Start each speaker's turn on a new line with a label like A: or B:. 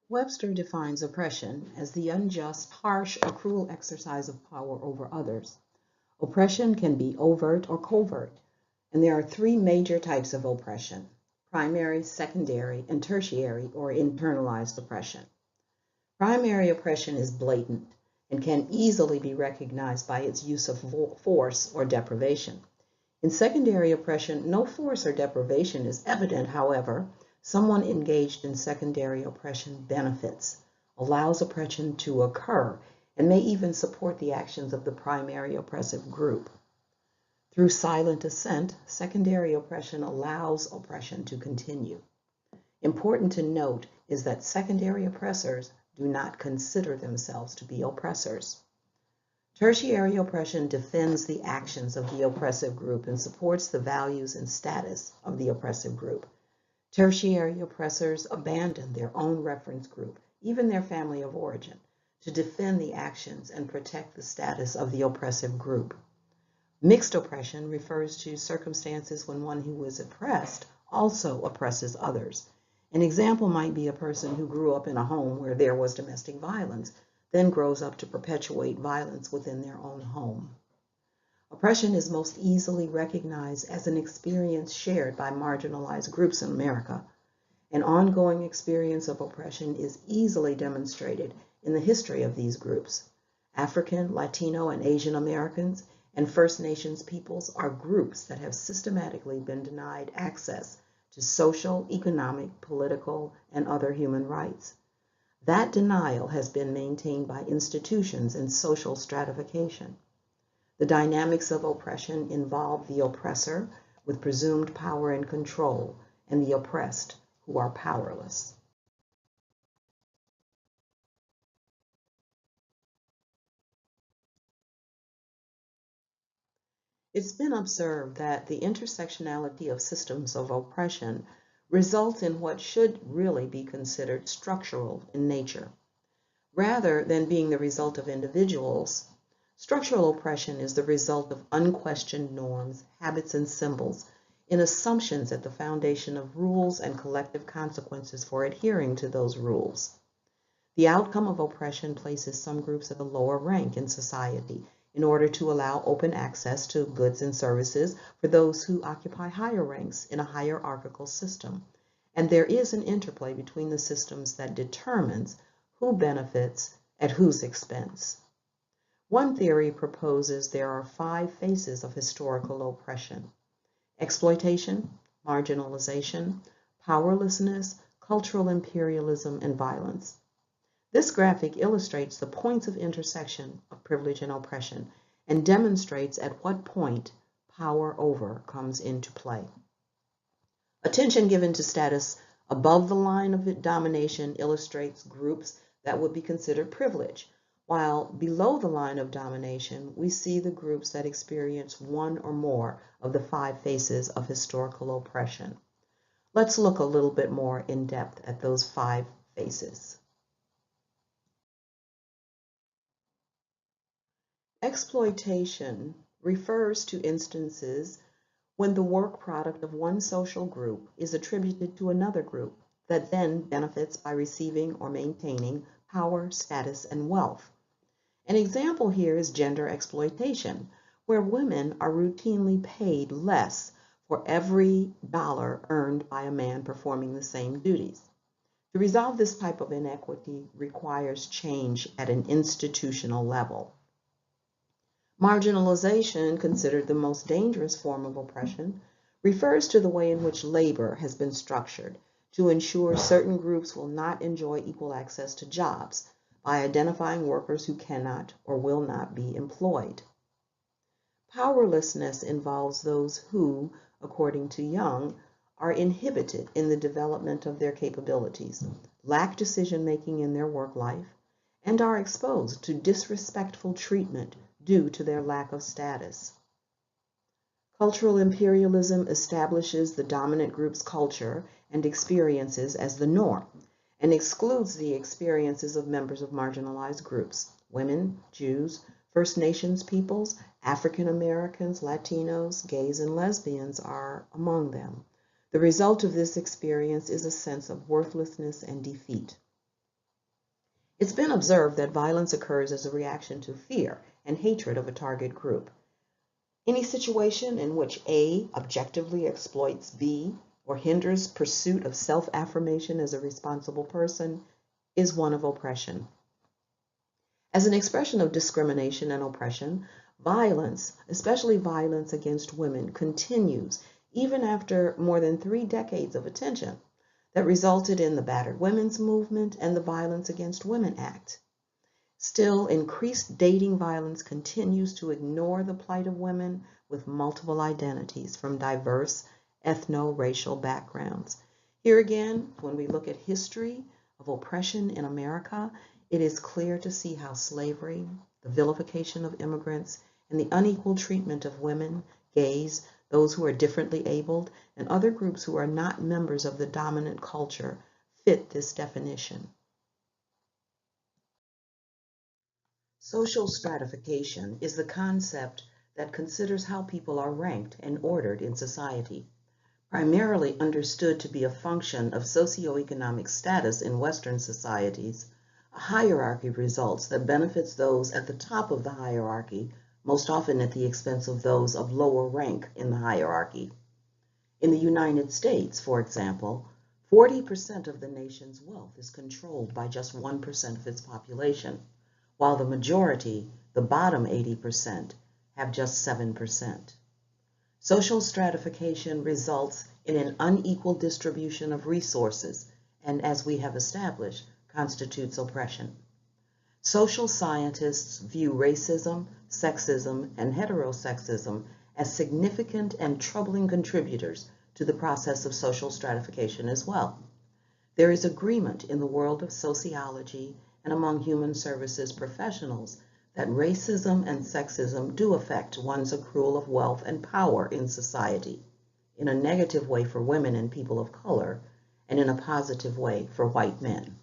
A: Webster defines oppression as the unjust, harsh, or cruel exercise of power over others. Oppression can be overt or covert, and there are three major types of oppression: primary, secondary, and tertiary or internalized oppression. Primary oppression is blatant and can easily be recognized by its use of force or deprivation. In secondary oppression, no force or deprivation is evident. However, someone engaged in secondary oppression benefits, allows oppression to occur, and may even support the actions of the primary oppressive group. Through silent assent, secondary oppression allows oppression to continue. Important to note is that secondary oppressors do not consider themselves to be oppressors. Tertiary oppression defends the actions of the oppressive group and supports the values and status of the oppressive group. Tertiary oppressors abandon their own reference group, even their family of origin, to defend the actions and protect the status of the oppressive group. Mixed oppression refers to circumstances when one who is oppressed also oppresses others. An example might be a person who grew up in a home where there was domestic violence, then grows up to perpetuate violence within their own home. Oppression is most easily recognized as an experience shared by marginalized groups in America. An ongoing experience of oppression is easily demonstrated in the history of these groups. African, Latino, and Asian Americans and First Nations peoples are groups that have systematically been denied access to social, economic, political, and other human rights. That denial has been maintained by institutions and social stratification. The dynamics of oppression involve the oppressor with presumed power and control, and the oppressed who are powerless. It's been observed that the intersectionality of systems of oppression results in what should really be considered structural in nature. Rather than being the result of individuals, structural oppression is the result of unquestioned norms, habits, and symbols in assumptions at the foundation of rules and collective consequences for adhering to those rules. The outcome of oppression places some groups at a lower rank in society in order to allow open access to goods and services for those who occupy higher ranks in a hierarchical system. And there is an interplay between the systems that determines who benefits at whose expense. One theory proposes there are 5 phases of historical oppression: exploitation, marginalization, powerlessness, cultural imperialism, and violence. This graphic illustrates the points of intersection of privilege and oppression and demonstrates at what point power over comes into play. Attention given to status above the line of domination illustrates groups that would be considered privileged, while below the line of domination, we see the groups that experience one or more of the 5 phases of historical oppression. Let's look a little bit more in depth at those 5 phases. Exploitation refers to instances when the work product of one social group is attributed to another group that then benefits by receiving or maintaining power, status, and wealth. An example here is gender exploitation, where women are routinely paid less for every dollar earned by a man performing the same duties. To resolve this type of inequity requires change at an institutional level. Marginalization, considered the most dangerous form of oppression, refers to the way in which labor has been structured to ensure certain groups will not enjoy equal access to jobs by identifying workers who cannot or will not be employed. Powerlessness involves those who, according to Young, are inhibited in the development of their capabilities, lack decision-making in their work life, and are exposed to disrespectful treatment due to their lack of status. Cultural imperialism establishes the dominant group's culture and experiences as the norm and excludes the experiences of members of marginalized groups: women, Jews, First Nations peoples, African Americans, Latinos, gays, and lesbians are among them. The result of this experience is a sense of worthlessness and defeat. It's been observed that violence occurs as a reaction to fear and hatred of a target group. Any situation in which A objectively exploits B or hinders pursuit of self-affirmation as a responsible person is one of oppression. As an expression of discrimination and oppression, violence, especially violence against women, continues even after more than 3 decades of attention that resulted in the Battered Women's Movement and the Violence Against Women Act. Still, increased dating violence continues to ignore the plight of women with multiple identities from diverse ethno-racial backgrounds. Here again, when we look at history of oppression in America, it is clear to see how slavery, the vilification of immigrants, and the unequal treatment of women, gays, those who are differently abled, and other groups who are not members of the dominant culture fit this definition. Social stratification is the concept that considers how people are ranked and ordered in society. Primarily understood to be a function of socioeconomic status in Western societies, a hierarchy results that benefits those at the top of the hierarchy, most often at the expense of those of lower rank in the hierarchy. In the United States, for example, 40% of the nation's wealth is controlled by just 1% of its population, while the majority, the bottom 80%, have just 7%. Social stratification results in an unequal distribution of resources and, as we have established, constitutes oppression. Social scientists view racism, sexism, and heterosexism as significant and troubling contributors to the process of social stratification as well. There is agreement in the world of sociology and among human services professionals that racism and sexism do affect one's accrual of wealth and power in society, in a negative way for women and people of color, and in a positive way for white men.